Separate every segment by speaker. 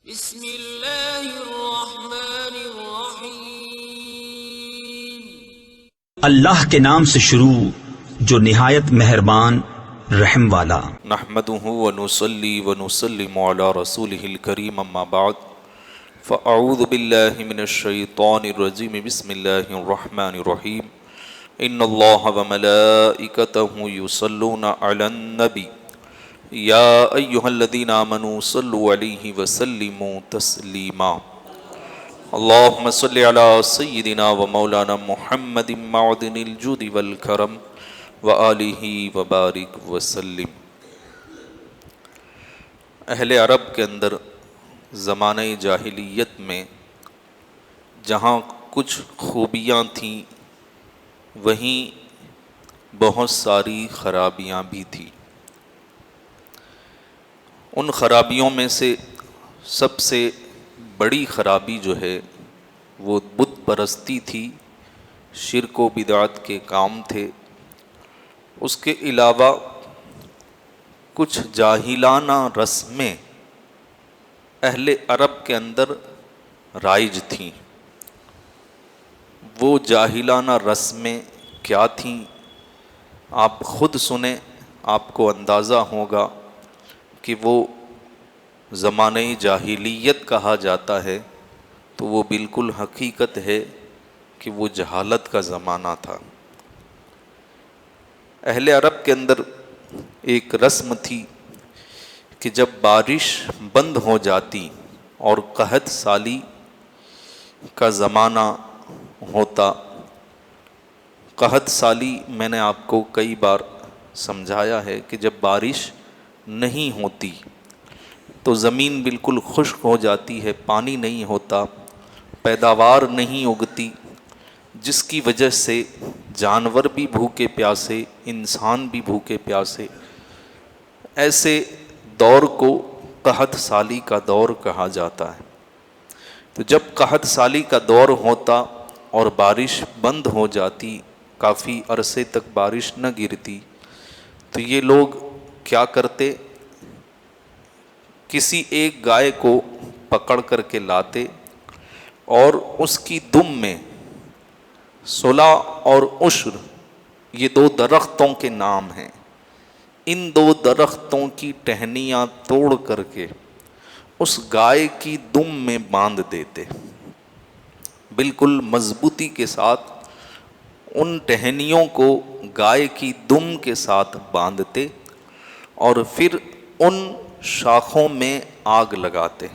Speaker 1: بسم اللہ الرحمن الرحیم۔
Speaker 2: اللہ کے نام سے شروع جو نہایت مہربان رحم والا۔
Speaker 3: نحمده ونصلي ونسلم على رسوله الكريم اما بعد فاعوذ بالله من الشيطان الرجيم بسم الله الرحمن الرحيم ان الله وملائكته يصلون على النبي يا ايها الذين امنوا صلوا عليه وسلموا تسليما اللهم صل على سيدنا ومولانا محمد معدن الجود والكرم وآلہ وبارک وسلم۔ اہل عرب کے اندر زمانہ جاہلیت میں جہاں کچھ خوبیاں تھیں وہیں بہت ساری خرابیاں بھی تھیں۔ ان خرابیوں میں سے سب سے بڑی خرابی جو ہے وہ بت پرستی تھی، شرک و بدعت کے کام تھے۔ اس کے علاوہ کچھ جاہلانہ رسمیں اہل عرب کے اندر رائج تھیں۔ وہ جاہلانہ رسمیں کیا تھیں آپ خود سنیں، آپ کو اندازہ ہوگا کہ وہ زمانہ جاہلیت کہا جاتا ہے تو وہ بالکل حقیقت ہے کہ وہ جہالت کا زمانہ تھا۔ اہل عرب کے اندر ایک رسم تھی کہ جب بارش بند ہو جاتی اور قحط سالی کا زمانہ ہوتا، قحط سالی میں نے آپ کو کئی بار سمجھایا ہے کہ جب بارش نہیں ہوتی تو زمین بالکل خشک ہو جاتی ہے، پانی نہیں ہوتا، پیداوار نہیں اگتی، جس کی وجہ سے جانور بھی بھوکے پیاسے، انسان بھی بھوکے پیاسے۔ ایسے دور کو قحط سالی کا دور کہا جاتا ہے۔ تو جب قحط سالی کا دور ہوتا اور بارش بند ہو جاتی، کافی عرصے تک بارش نہ گرتی، تو یہ لوگ کیا کرتے، کسی ایک گائے کو پکڑ کر کے لاتے اور اس کی دم میں صلح اور عشر، یہ دو درختوں کے نام ہیں، ان دو درختوں کی ٹہنیاں توڑ کر کے اس گائے کی دم میں باندھ دیتے، بالکل مضبوطی کے ساتھ ان ٹہنیوں کو گائے کی دم کے ساتھ باندھتے اور پھر ان شاخوں میں آگ لگاتے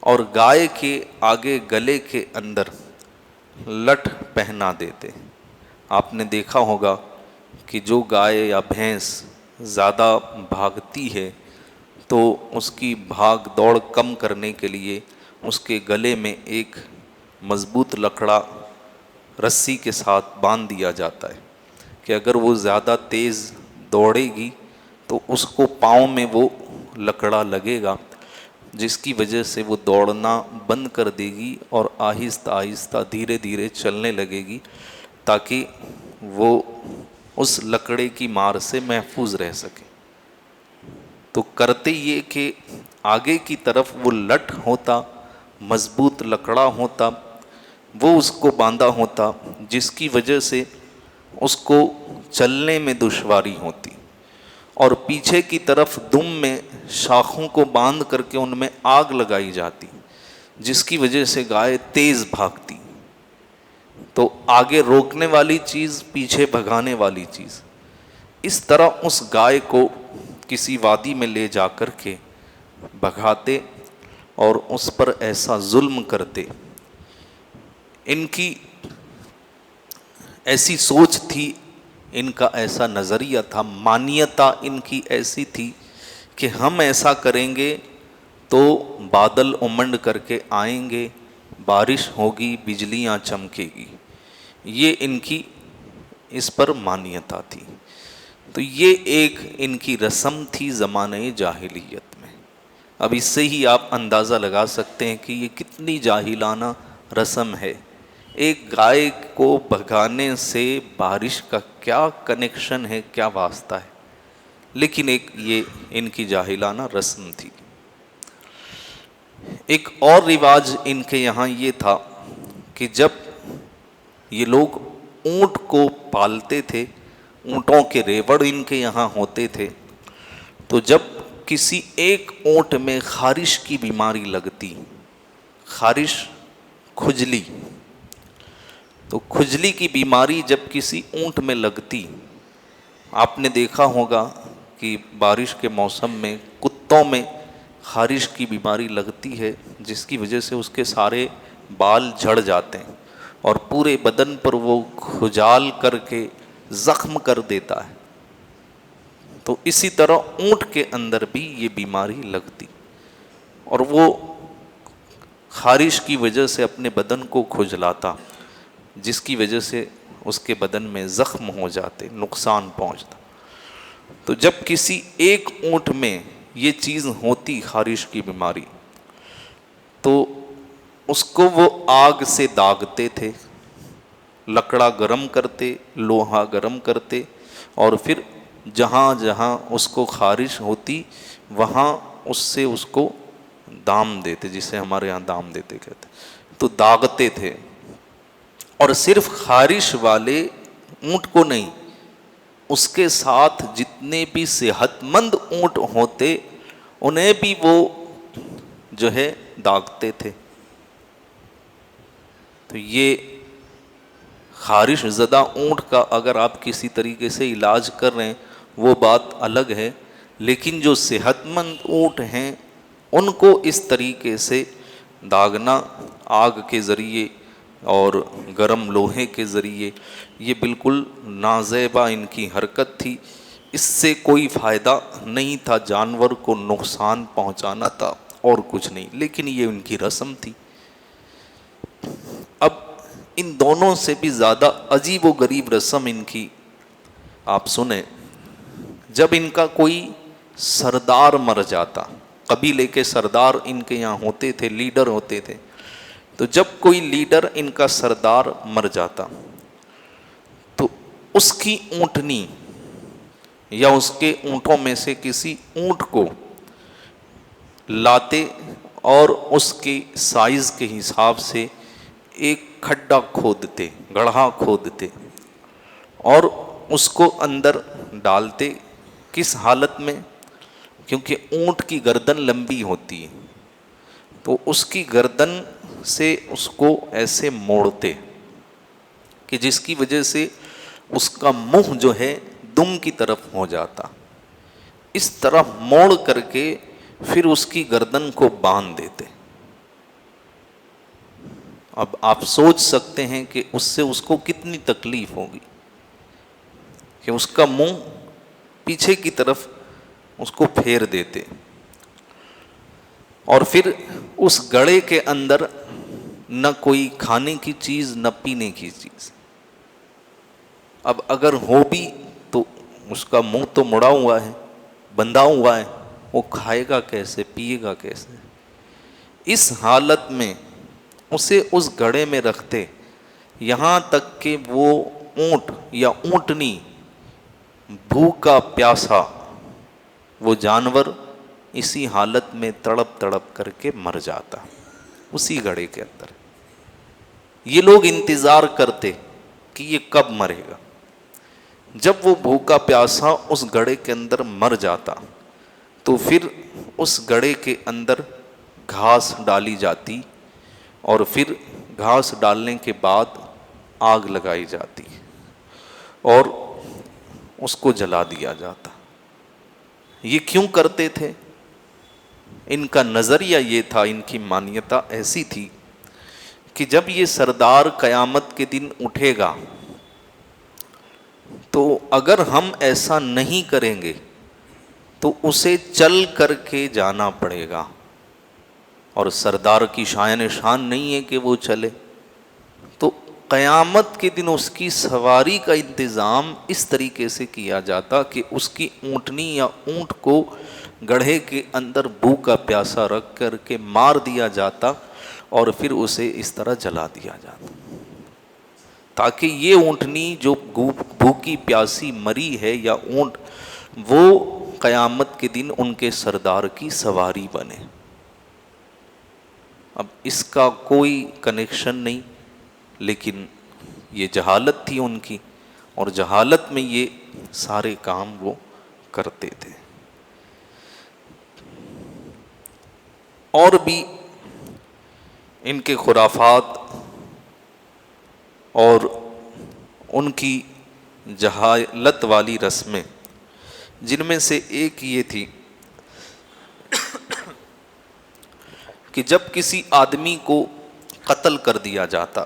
Speaker 3: اور گائے کے آگے گلے کے اندر لٹ پہنا دیتے۔ آپ نے دیکھا ہوگا کہ جو گائے یا بھینس زیادہ بھاگتی ہے تو اس کی بھاگ دوڑ کم کرنے کے لیے اس کے گلے میں ایک مضبوط لکڑا رسی کے ساتھ باندھ دیا جاتا ہے کہ اگر وہ زیادہ تیز دوڑے گی تو اس کو پاؤں میں وہ لکڑا لگے گا، جس کی وجہ سے وہ دوڑنا بند کر دے گی اور آہستہ آہستہ دھیرے دھیرے چلنے لگے گی تاکہ وہ اس لکڑے کی مار سے محفوظ رہ سکے۔ تو کرتے یہ کہ آگے کی طرف وہ لٹ ہوتا، مضبوط لکڑا ہوتا، وہ اس کو باندھا ہوتا، جس کی وجہ سے اس کو چلنے میں دشواری ہوتی، اور پیچھے کی طرف دم میں شاخوں کو باندھ کر کے ان میں آگ لگائی جاتی، جس کی وجہ سے گائے تیز بھاگتی۔ تو آگے روکنے والی چیز، پیچھے بھگانے والی چیز، اس طرح اس گائے کو کسی وادی میں لے جا کر کے بھگاتے اور اس پر ایسا ظلم کرتے۔ ان کی ایسی سوچ تھی، ان کا ایسا نظریہ تھا، مانیتا ان کی ایسی تھی کہ ہم ایسا کریں گے تو بادل امنڈ کر کے آئیں گے، بارش ہوگی، بجلیاں چمکے گی، یہ ان کی اس پر مانیتا تھی۔ تو یہ ایک ان کی رسم تھی زمانہ جاہلیت میں۔ اب اس سے ہی آپ اندازہ لگا سکتے ہیں کہ یہ کتنی جاہلانہ رسم ہے۔ ایک گائے کو بھگانے سے بارش کا کیا کنیکشن ہے، کیا واسطہ ہے، لیکن ایک یہ ان کی جاہلانہ رسم تھی۔ ایک اور رواج ان کے یہاں یہ تھا کہ جب یہ لوگ اونٹ کو پالتے تھے، اونٹوں کے ریوڑ ان کے یہاں ہوتے تھے، تو جب کسی ایک اونٹ میں خارش کی بیماری لگتی، خارش کھجلی، تو کھجلی کی بیماری جب کسی اونٹ میں لگتی، آپ نے دیکھا ہوگا کہ بارش کے موسم میں کتوں میں خارش کی بیماری لگتی ہے، جس کی وجہ سے اس کے سارے بال جھڑ جاتے ہیں اور پورے بدن پر وہ کھجال کر کے زخم کر دیتا ہے۔ تو اسی طرح اونٹ کے اندر بھی یہ بیماری لگتی اور وہ خارش کی وجہ سے اپنے بدن کو کھجلاتا، جس کی وجہ سے اس کے بدن میں زخم ہو جاتے، نقصان پہنچتا۔ تو جب کسی ایک اونٹ میں یہ چیز ہوتی، خارش کی بیماری، تو اس کو وہ آگ سے داغتے تھے، لکڑا گرم کرتے، لوہا گرم کرتے، اور پھر جہاں جہاں اس کو خارش ہوتی وہاں اس سے اس کو دام دیتے، جسے ہمارے یہاں دام دیتے کہتے، تو داغتے تھے۔ اور صرف خارش والے اونٹ کو نہیں، اس کے ساتھ جتنے بھی صحت مند اونٹ ہوتے انہیں بھی وہ جو ہے داغتے تھے۔ تو یہ خارش زدہ اونٹ کا اگر آپ کسی طریقے سے علاج کر رہے ہیں وہ بات الگ ہے، لیکن جو صحت مند اونٹ ہیں ان کو اس طریقے سے داغنا آگ کے ذریعے اور گرم لوہے کے ذریعے، یہ بالکل نازیبا ان کی حرکت تھی، اس سے کوئی فائدہ نہیں تھا، جانور کو نقصان پہنچانا تھا اور کچھ نہیں، لیکن یہ ان کی رسم تھی۔ اب ان دونوں سے بھی زیادہ عجیب و غریب رسم ان کی آپ سنیں، جب ان کا کوئی سردار مر جاتا، قبیلے کے سردار ان کے یہاں ہوتے تھے، لیڈر ہوتے تھے، تو جب کوئی لیڈر ان کا سردار مر جاتا تو اس کی اونٹنی یا اس کے اونٹوں میں سے کسی اونٹ کو لاتے اور اس کی سائز کے حساب سے ایک کھڈا کھودتے، گڑھا کھودتے اور اس کو اندر ڈالتے۔ کس حالت میں؟ کیونکہ اونٹ کی گردن لمبی ہوتی ہے تو اس کی گردن سے اس کو ایسے موڑتے کہ جس کی وجہ سے اس کا منہ جو ہے دم کی طرف ہو جاتا، اس طرح موڑ کر کے پھر اس کی گردن کو باندھ دیتے۔ اب آپ سوچ سکتے ہیں کہ اس سے اس کو کتنی تکلیف ہوگی کہ اس کا منہ پیچھے کی طرف اس کو پھیر دیتے، اور پھر اس گڑھے کے اندر نہ کوئی کھانے کی چیز نہ پینے کی چیز۔ اب اگر ہو بھی تو اس کا منہ تو مڑا ہوا ہے، بندھا ہوا ہے، وہ کھائے گا کیسے، پیے گا کیسے؟ اس حالت میں اسے اس گڑھے میں رکھتے یہاں تک کہ وہ اونٹ یا اونٹنی بھوکا پیاسا وہ جانور اسی حالت میں تڑپ تڑپ کر کے مر جاتا اسی گڑھے کے اندر۔ یہ لوگ انتظار کرتے کہ یہ کب مرے گا۔ جب وہ بھوکا پیاسا اس گڑھے کے اندر مر جاتا تو پھر اس گڑھے کے اندر گھاس ڈالی جاتی اور پھر گھاس ڈالنے کے بعد آگ لگائی جاتی اور اس کو جلا دیا جاتا۔ یہ کیوں کرتے تھے؟ ان کا نظریہ یہ تھا، ان کی مانیتا ایسی تھی کہ جب یہ سردار قیامت کے دن اٹھے گا تو اگر ہم ایسا نہیں کریں گے تو اسے چل کر کے جانا پڑے گا، اور سردار کی شان نہیں ہے کہ وہ چلے، تو قیامت کے دن اس کی سواری کا انتظام اس طریقے سے کیا جاتا کہ اس کی اونٹنی یا اونٹ کو گڑھے کے اندر بھوکا پیاسا رکھ کر کے مار دیا جاتا اور پھر اسے اس طرح جلا دیا جاتا، تاکہ یہ اونٹنی جو بھوکی پیاسی مری ہے یا اونٹ، وہ قیامت کے دن ان کے سردار کی سواری بنے۔ اب اس کا کوئی کنیکشن نہیں، لیکن یہ جہالت تھی ان کی، اور جہالت میں یہ سارے کام وہ کرتے تھے۔ اور بھی ان کے خرافات اور ان کی جہالت والی رسمیں، جن میں سے ایک یہ تھی کہ جب کسی آدمی کو قتل کر دیا جاتا،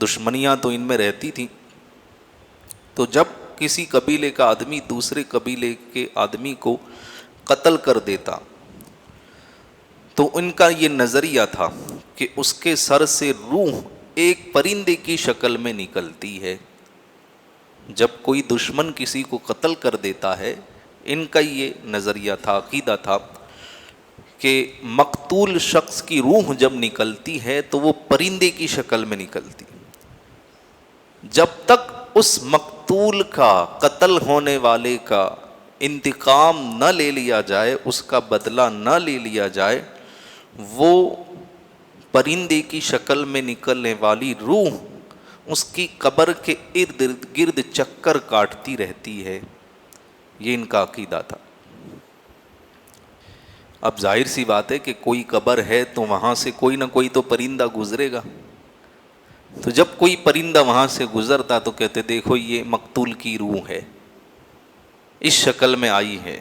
Speaker 3: دشمنیاں تو ان میں رہتی تھیں، تو جب کسی قبیلے کا آدمی دوسرے قبیلے کے آدمی کو قتل کر دیتا تو ان کا یہ نظریہ تھا کہ اس کے سر سے روح ایک پرندے کی شکل میں نکلتی ہے۔ جب کوئی دشمن کسی کو قتل کر دیتا ہے، ان کا یہ نظریہ تھا، عقیدہ تھا کہ مقتول شخص کی روح جب نکلتی ہے تو وہ پرندے کی شکل میں نکلتی۔ جب تک اس مقتول کا، قتل ہونے والے کا انتقام نہ لے لیا جائے، اس کا بدلہ نہ لے لیا جائے، وہ پرندے کی شکل میں نکلنے والی روح اس کی قبر کے ارد گرد چکر کاٹتی رہتی ہے۔ یہ ان کا عقیدہ تھا۔ اب ظاہر سی بات ہے کہ کوئی قبر ہے تو وہاں سے کوئی نہ کوئی تو پرندہ گزرے گا، تو جب کوئی پرندہ وہاں سے گزرتا تو کہتے دیکھو یہ مقتول کی روح ہے، اس شکل میں آئی ہے۔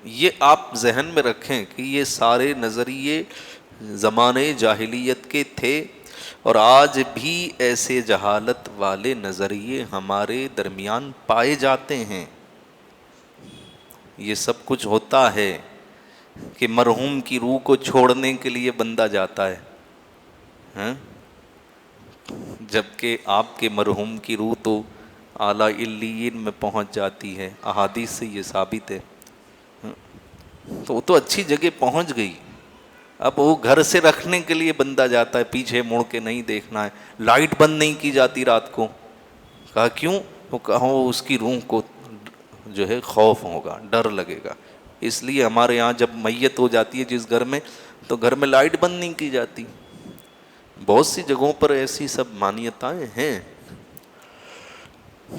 Speaker 3: یہ آپ ذہن میں رکھیں کہ یہ سارے نظریے زمانے جاہلیت کے تھے، اور آج بھی ایسے جہالت والے نظریے ہمارے درمیان پائے جاتے ہیں۔ یہ سب کچھ ہوتا ہے کہ مرحوم کی روح کو چھوڑنے کے لیے بندہ جاتا ہے، جبکہ آپ کے مرحوم کی روح تو اعلیٰ علیین میں پہنچ جاتی ہے، احادیث سے یہ ثابت ہے۔ تو وہ تو اچھی جگہ پہنچ گئی، اب وہ گھر سے رکھنے کے لیے بندہ جاتا ہے، پیچھے مڑ کے نہیں دیکھنا ہے، لائٹ بند نہیں کی جاتی رات کو۔ کہا کیوں؟ وہ کہا اس کی روح کو جو ہے خوف ہوگا، ڈر لگے گا، اس لیے ہمارے یہاں جب میت ہو جاتی ہے جس گھر میں، تو گھر میں لائٹ بند نہیں کی جاتی۔ بہت سی جگہوں پر ایسی سب مانیتائیں ہیں۔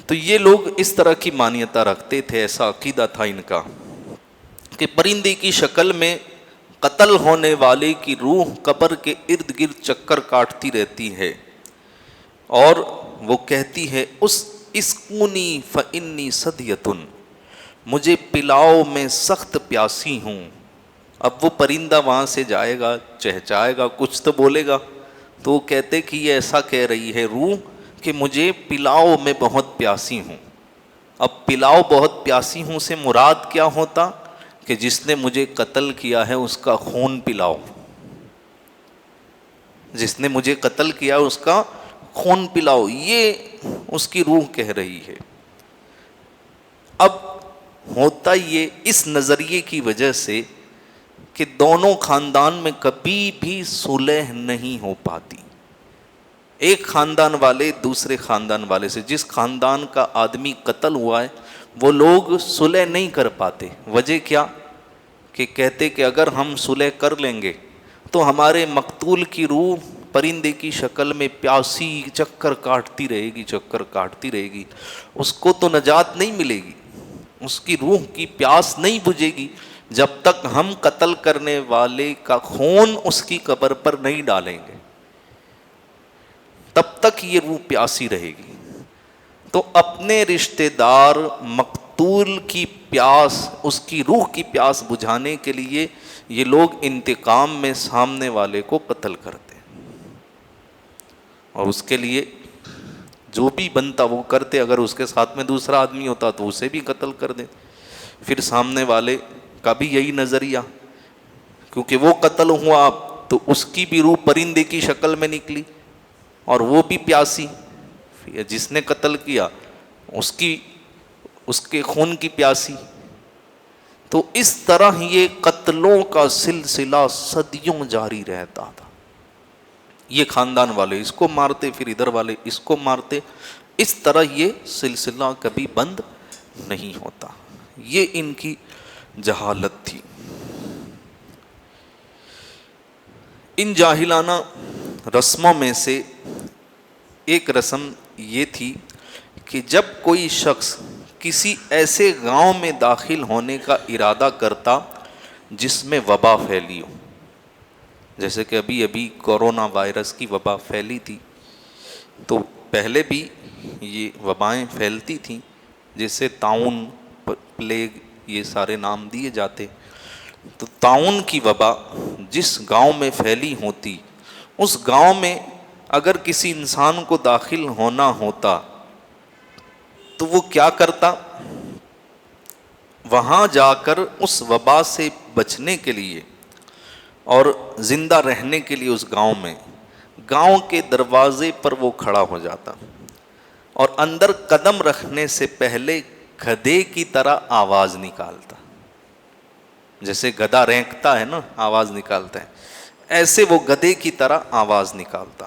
Speaker 3: تو یہ لوگ اس طرح کی مانیتا رکھتے تھے، ایسا عقیدہ تھا ان کا کہ پرندے کی شکل میں قتل ہونے والے کی روح قبر کے ارد گرد چکر کاٹتی رہتی ہے، اور وہ کہتی ہے اسقونی فانی صدیۃ، مجھے پلاؤ میں سخت پیاسی ہوں۔ اب وہ پرندہ وہاں سے جائے گا، چہچائے گا، کچھ تو بولے گا، تو وہ کہتے کہ یہ ایسا کہہ رہی ہے روح کہ مجھے پلاؤ میں بہت پیاسی ہوں۔ اب پلاؤ بہت پیاسی ہوں سے مراد کیا ہوتا کہ جس نے مجھے قتل کیا ہے اس کا خون پلاؤ، جس نے مجھے قتل کیا اس کا خون پلاؤ، یہ اس کی روح کہہ رہی ہے۔ اب ہوتا یہ اس نظریے کی وجہ سے کہ دونوں خاندان میں کبھی بھی صلح نہیں ہو پاتی۔ ایک خاندان والے دوسرے خاندان والے سے، جس خاندان کا آدمی قتل ہوا ہے وہ لوگ صلح نہیں کر پاتے۔ وجہ کیا؟ کہ کہتے کہ اگر ہم صلح کر لیں گے تو ہمارے مقتول کی روح پرندے کی شکل میں پیاسی چکر کاٹتی رہے گی، چکر کاٹتی رہے گی، اس کو تو نجات نہیں ملے گی، اس کی روح کی پیاس نہیں بجھے گی جب تک ہم قتل کرنے والے کا خون اس کی قبر پر نہیں ڈالیں گے، تب تک یہ روح پیاسی رہے گی۔ تو اپنے رشتہ دار مقتول کی پیاس، اس کی روح کی پیاس بجھانے کے لیے یہ لوگ انتقام میں سامنے والے کو قتل کرتے، اور اس کے لیے جو بھی بنتا وہ کرتے۔ اگر اس کے ساتھ میں دوسرا آدمی ہوتا تو اسے بھی قتل کر دے۔ پھر سامنے والے کا بھی یہی نظریہ، کیونکہ وہ قتل ہوا تو اس کی بھی روح پرندے کی شکل میں نکلی اور وہ بھی پیاسی، جس نے قتل کیا اس کے خون کی پیاسی۔ تو اس طرح یہ قتلوں کا سلسلہ صدیوں جاری رہتا تھا۔ یہ خاندان والے اس کو مارتے، پھر ادھر والے اس کو مارتے، اس طرح یہ سلسلہ کبھی بند نہیں ہوتا۔ یہ ان کی جہالت تھی۔ ان جاہلانہ رسموں میں سے ایک رسم یہ تھی کہ جب کوئی شخص کسی ایسے گاؤں میں داخل ہونے کا ارادہ کرتا جس میں وبا پھیلی ہو، جیسے کہ ابھی کورونا وائرس کی وبا پھیلی تھی، تو پہلے بھی یہ وبائیں پھیلتی تھیں جیسے طاعون، پلیگ، یہ سارے نام دیے جاتے. تو طاعون کی وبا جس گاؤں میں پھیلی ہوتی، اس گاؤں میں اگر کسی انسان کو داخل ہونا ہوتا تو وہ کیا کرتا؟ وہاں جا کر اس وبا سے بچنے کے لیے اور زندہ رہنے کے لیے اس گاؤں میں، گاؤں کے دروازے پر وہ کھڑا ہو جاتا اور اندر قدم رکھنے سے پہلے گدھے کی طرح آواز نکالتا. جیسے گدھا رینکتا ہے نا، آواز نکالتا ہے، ایسے وہ گدھے کی طرح آواز نکالتا.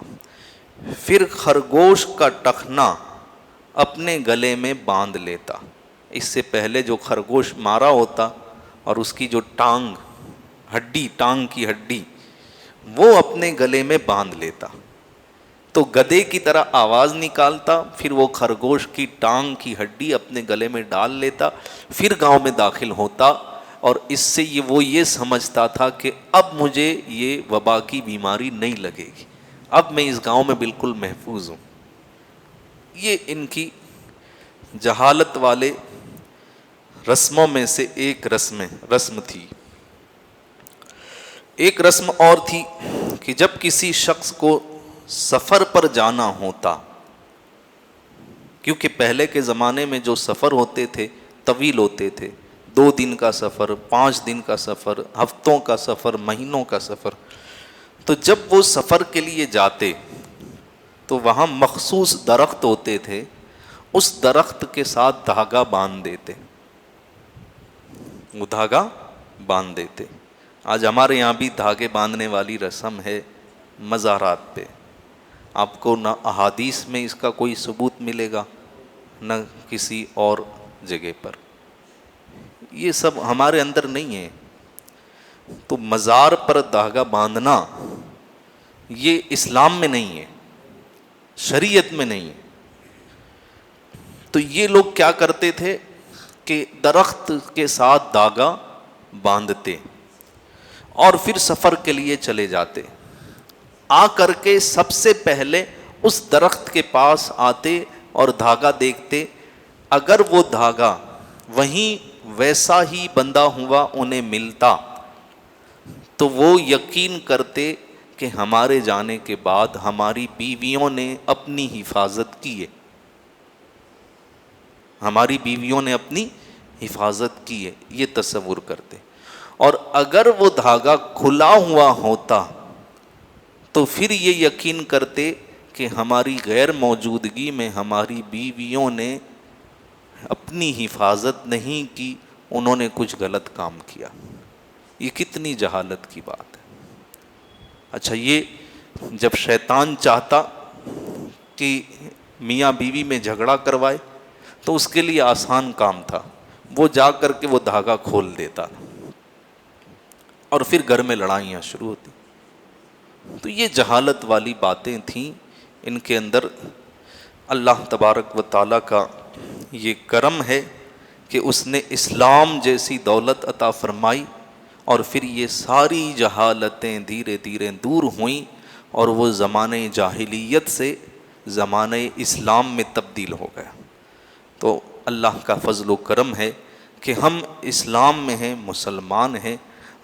Speaker 3: پھر خرگوش کا ٹخنا اپنے گلے میں باندھ لیتا. اس سے پہلے جو خرگوش مارا ہوتا اور اس کی جو ٹانگ کی ہڈی وہ اپنے گلے میں باندھ لیتا. تو گدھے کی طرح آواز نکالتا، پھر وہ خرگوش کی ٹانگ کی ہڈی اپنے گلے میں ڈال لیتا، پھر گاؤں میں داخل ہوتا. اور اس سے وہ یہ سمجھتا تھا کہ اب مجھے یہ وبا کی بیماری نہیں لگے گی، اب میں اس گاؤں میں بالکل محفوظ ہوں. یہ ان کی جہالت والے رسموں میں سے ایک رسم تھی. ایک رسم اور تھی کہ جب کسی شخص کو سفر پر جانا ہوتا، کیونکہ پہلے کے زمانے میں جو سفر ہوتے تھے طویل ہوتے تھے، 2 دن کا سفر، 5 دن کا سفر، ہفتوں کا سفر، مہینوں کا سفر. تو جب وہ سفر کے لیے جاتے تو وہاں مخصوص درخت ہوتے تھے، اس درخت کے ساتھ دھاگا باندھ دیتے. وہ دھاگا باندھ دیتے. آج ہمارے یہاں بھی دھاگے باندھنے والی رسم ہے مزارات پہ. آپ کو نہ احادیث میں اس کا کوئی ثبوت ملے گا نہ کسی اور جگہ پر. یہ سب ہمارے اندر نہیں ہے. تو مزار پر دھاگا باندھنا یہ اسلام میں نہیں ہے، شریعت میں نہیں ہے. تو یہ لوگ کیا کرتے تھے کہ درخت کے ساتھ دھاگا باندھتے اور پھر سفر کے لیے چلے جاتے. آ کر کے سب سے پہلے اس درخت کے پاس آتے اور دھاگا دیکھتے. اگر وہ دھاگا وہیں ویسا ہی بندھا ہوا انہیں ملتا تو وہ یقین کرتے کہ ہمارے جانے کے بعد ہماری بیویوں نے اپنی حفاظت کی ہے، ہماری بیویوں نے اپنی حفاظت کی ہے، یہ تصور کرتے. اور اگر وہ دھاگا کھلا ہوا ہوتا تو پھر یہ یقین کرتے کہ ہماری غیر موجودگی میں ہماری بیویوں نے اپنی حفاظت نہیں کی، انہوں نے کچھ غلط کام کیا. یہ کتنی جہالت کی بات ہے. اچھا، یہ جب شیطان چاہتا کہ میاں بیوی میں جھگڑا کروائے تو اس کے لیے آسان کام تھا، وہ جا کر کے وہ دھاگا کھول دیتا اور پھر گھر میں لڑائیاں شروع ہوتی. تو یہ جہالت والی باتیں تھیں ان کے اندر. اللہ تبارک و تعالیٰ کا یہ کرم ہے کہ اس نے اسلام جیسی دولت عطا فرمائی اور پھر یہ ساری جہالتیں دھیرے دھیرے دور ہوئیں اور وہ زمانے جاہلیت سے زمانے اسلام میں تبدیل ہو گیا. تو اللہ کا فضل و کرم ہے کہ ہم اسلام میں ہیں، مسلمان ہیں.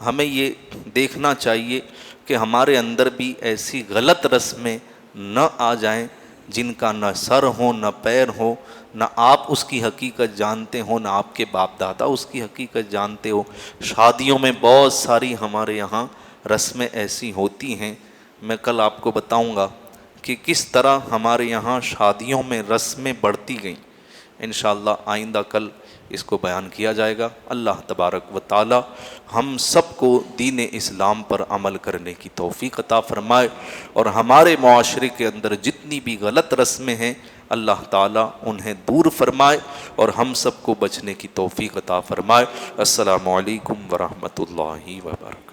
Speaker 3: ہمیں یہ دیکھنا چاہیے کہ ہمارے اندر بھی ایسی غلط رسمیں نہ آ جائیں جن کا نہ سر ہو نہ پیر ہو، نہ آپ اس کی حقیقت جانتے ہو نہ آپ کے باپ دادا اس کی حقیقت جانتے ہو. شادیوں میں بہت ساری ہمارے یہاں رسمیں ایسی ہوتی ہیں. میں کل آپ کو بتاؤں گا کہ کس طرح ہمارے یہاں شادیوں میں رسمیں بڑھتی گئیں. انشاءاللہ آئندہ کل اس کو بیان کیا جائے گا. اللہ تبارک و تعالی ہم سب کو دین اسلام پر عمل کرنے کی توفیق عطا فرمائے اور ہمارے معاشرے کے اندر جتنی بھی غلط رسمیں ہیں اللہ تعالی انہیں دور فرمائے اور ہم سب کو بچنے کی توفیق عطا فرمائے. السلام علیکم ورحمۃ اللہ وبرکاتہ.